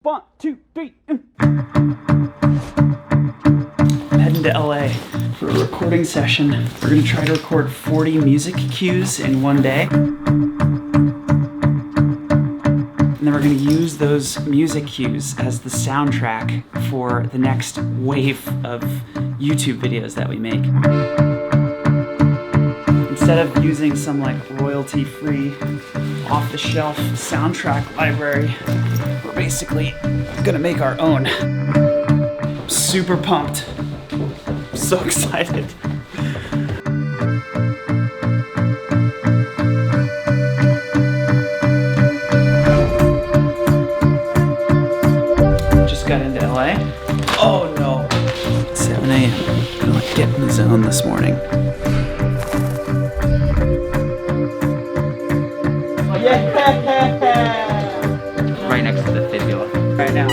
1, 2, 3. Heading to LA for a recording session. We're gonna try to record 40 music cues in one day. And then we're gonna use those music cues as the soundtrack for the next wave of YouTube videos that we make. Instead of using some like royalty-free, off-the-shelf soundtrack library, we're basically gonna make our own. I'm super pumped. I'm so excited. Just got into LA. Oh no. 7 a.m. Gonna like get in the zone this morning. Right next to the fibula. Right now.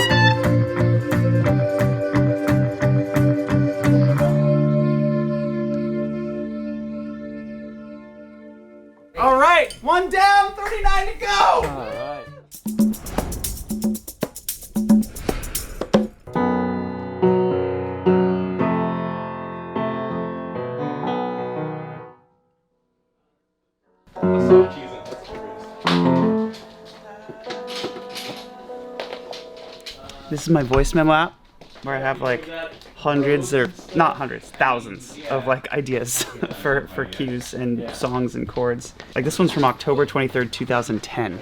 All right, one down, 39 to go. All right. This is my voice memo app where I have like hundreds, or not hundreds, thousands of like ideas for cues and songs and chords. Like this one's from October 23rd, 2010.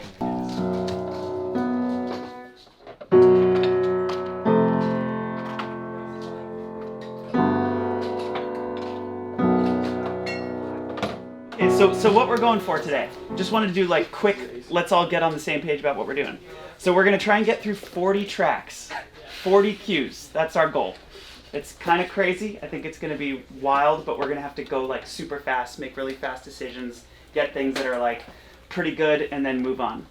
Okay, so what we're going for today, just wanted to do like quick, let's all get on the same page about what we're doing. So we're gonna try and get through 40 tracks, 40 cues, that's our goal. It's kind of crazy, I think it's gonna be wild, but we're gonna have to go like super fast, make really fast decisions, get things that are like pretty good, and then move on.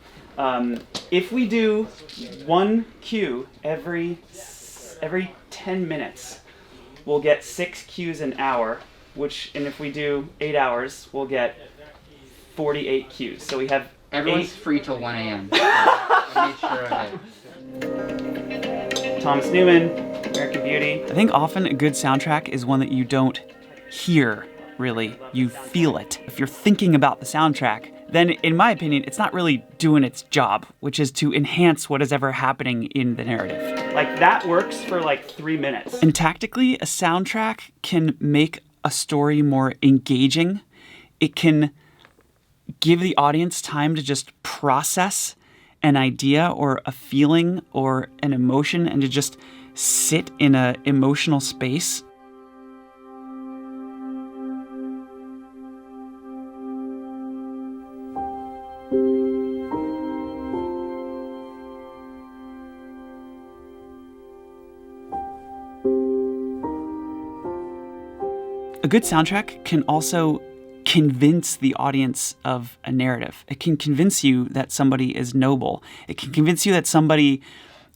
If we do one cue every 10 minutes, we'll get 6 cues an hour, and if we do 8 hours, we'll get 48 cues. So we have Everyone's free till 1 a.m. So I made sure of it. Thomas Newman, American Beauty. I think often a good soundtrack is one that you don't hear, really. You feel it. If you're thinking about the soundtrack, then in my opinion, it's not really doing its job, which is to enhance what is ever happening in the narrative. Like that works for like 3 minutes. And tactically, a soundtrack can make a story more engaging. It can give the audience time to just process an idea or a feeling or an emotion and to just sit in an emotional space. A good soundtrack can also convince the audience of a narrative. It can convince you that somebody is noble. It can convince you that somebody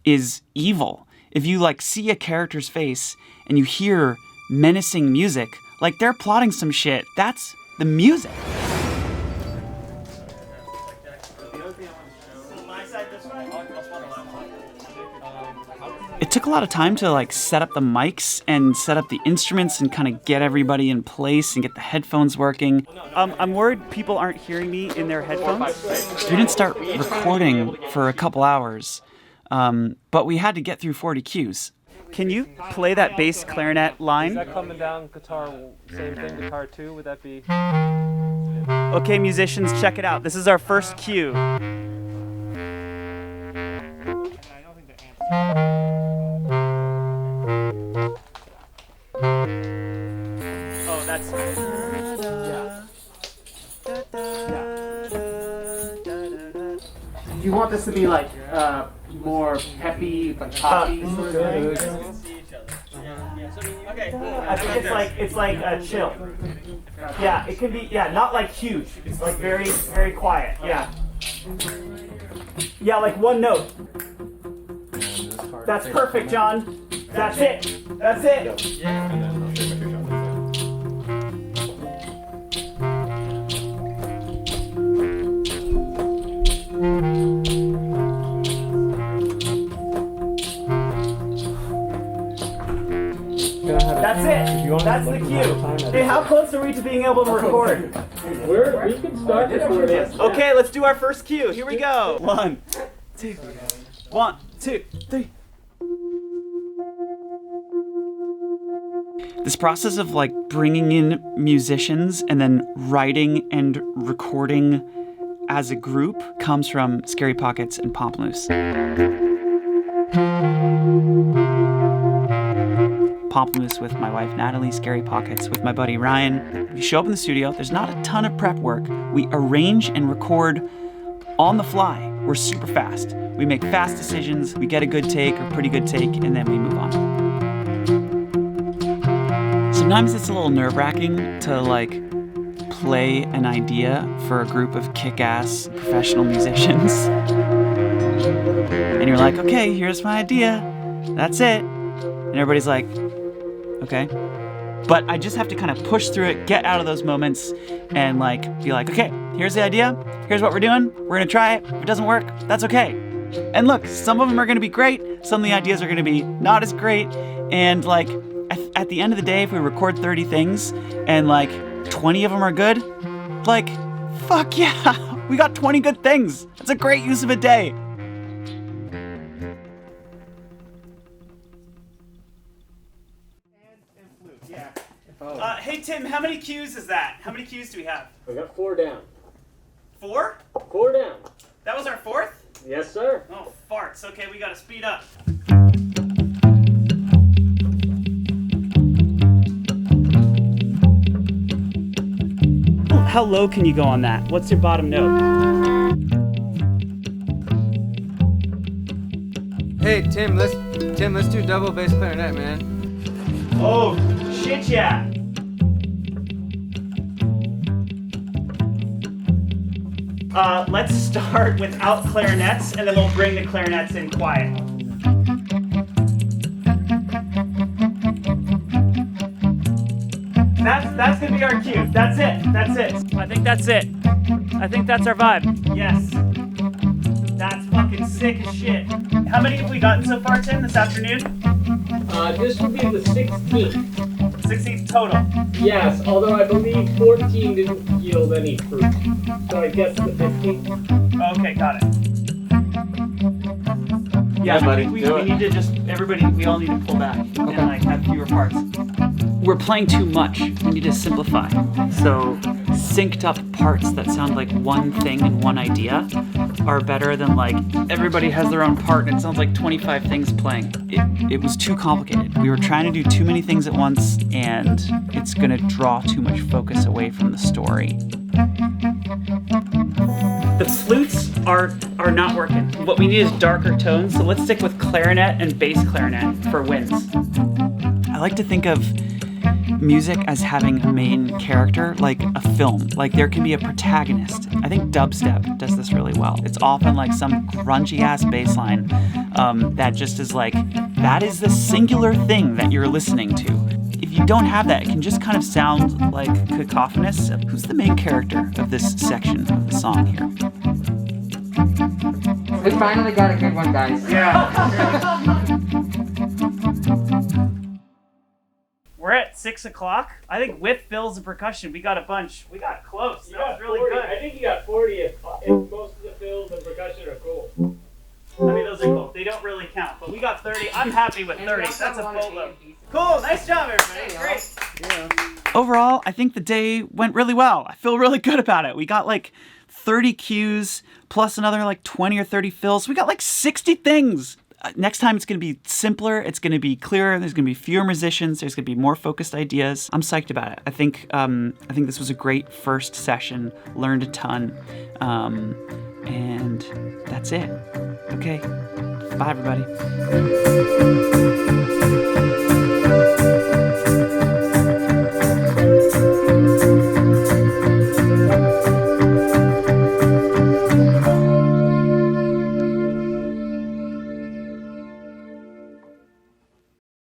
is evil. If you like see a character's face and you hear menacing music, like they're plotting some shit, that's the music. It took a lot of time to like set up the mics and set up the instruments and kind of get everybody in place and get the headphones working. I'm worried people aren't hearing me in their headphones. We didn't start recording for a couple hours, but we had to get through 40 cues. Can you play that bass clarinet line? Is that coming down guitar, same thing, guitar 2? Would that be? Okay, musicians, check it out. This is our first cue. Oh, that's... Do you want this to be like more peppy, like poppy sort of thing? I think it's like a chill. Yeah, it can be, not like huge. It's like very, very quiet. Yeah. Yeah, like one note. That's perfect, John. That's it. That's it. That's it. That's the cue. Hey, how close are we to being able to record? We can start recording. Okay, let's do our first cue. Here we go. 1, 2, 1, 2, 3. This process of like bringing in musicians and then writing and recording as a group comes from Scary Pockets and Pamplemousse. Pamplemousse with my wife Natalie, Scary Pockets with my buddy Ryan. We show up in the studio, there's not a ton of prep work. We arrange and record on the fly. We're super fast. We make fast decisions, we get a good take or pretty good take, and then we move on. Sometimes it's a little nerve-wracking to like play an idea for a group of kick-ass professional musicians. And you're like, okay, here's my idea. That's it. And everybody's like, okay. But I just have to kind of push through it, get out of those moments, and like be like, okay, here's the idea. Here's what we're doing. We're gonna try it. If it doesn't work, that's okay. And look, some of them are gonna be great. Some of the ideas are gonna be not as great. And like, at the end of the day, if we record 30 things and like 20 of them are good, like, fuck yeah, we got 20 good things. That's a great use of a day. Hey Tim, how many cues is that? How many cues do we have? We got 4 down. 4? 4 down. That was our 4th? Yes, sir. Oh, farts. Okay, we gotta speed up. How low can you go on that? What's your bottom note? Hey, Tim, let's do double bass clarinet, man. Oh, shit yeah. Let's start without clarinets, and then we'll bring the clarinets in quiet. That's gonna be our cue. That's it. That's it. I think that's it. I think that's our vibe. Yes. That's fucking sick as shit. How many have we gotten so far, Tim, this afternoon? This will be the 16th. 16th total. Yes, although I believe 14 didn't yield any fruit. So I guess the 15th. Okay, got it. Yeah, I think we need to just, everybody, we all need to pull back and like have fewer parts. We're playing too much. We need to simplify. So synced up parts that sound like one thing and one idea are better than like everybody has their own part and it sounds like 25 things playing. It was too complicated. We were trying to do too many things at once and it's gonna draw too much focus away from the story. The flutes are not working. What we need is darker tones, so let's stick with clarinet and bass clarinet for wins. I like to think of music as having a main character, like a film. Like there can be a protagonist. I think dubstep does this really well. It's often like some grungy ass bass line that just is like, that is the singular thing that you're listening to. If you don't have that, it can just kind of sound like cacophonous. Who's the main character of this section of the song here? We finally got a good one, guys. Yeah. We're at 6 o'clock. I think with fills and percussion, we got a bunch. We got close. That was really 40. good. I think you got 40 if most of the fills and percussion are cool. I mean, those are cool. They don't really count, but we got 30. I'm happy with 30. That's a boatload. Cool. Nice job, everybody. Great. Yeah. Overall, I think the day went really well. I feel really good about it. We got like 30 cues plus another like 20 or 30 fills. We got like 60 things. Next time it's going to be simpler, it's going to be clearer, there's going to be fewer musicians, there's going to be more focused ideas. I'm psyched about it. I think this was a great first session, learned a ton, and that's it. Okay, bye everybody.